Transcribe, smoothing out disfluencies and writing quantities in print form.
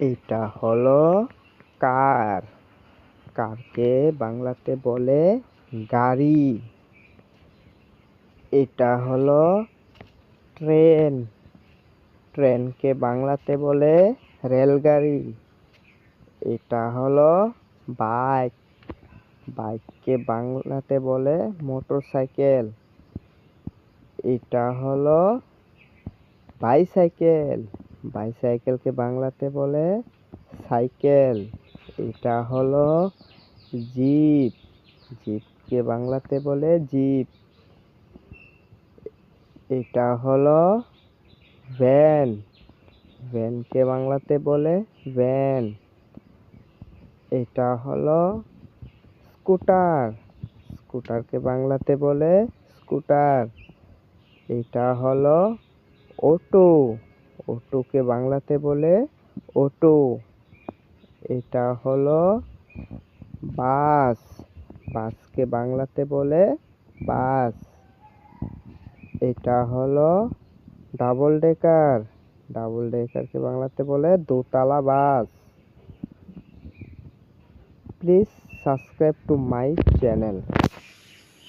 এটা হলো কার। কারকে বাংলাতে বলে গাড়ি। এটা হলো ট্রেন। ট্রেনকে বাংলাতে বলে রেলগাড়ি। এটা হলো বাইক। বাইককে বাংলাতে বলে মোটরসাইকেল। এটা হলো বাইসাইকেল। বাইসাইকেলকে বাংলাতে বলে সাইকেল। এটা হলো জিপ। জিপকে বাংলাতে বলে জিপ। এটা হলো ভ্যান। ভ্যানকে বাংলাতে বলে ভ্যান। এটা হলো স্কুটার। স্কুটারকে বাংলাতে বলে স্কুটার। এটা হলো অটো। অটোকে বাংলাতে বলে অটো। এটা হলো বাস। বাসকে বাংলাতে বলে বাস। এটা হলো ডাবল ডেকার। ডাবল ডেকারকে বাংলাতে বলে দোতলা bus. Please subscribe to my channel.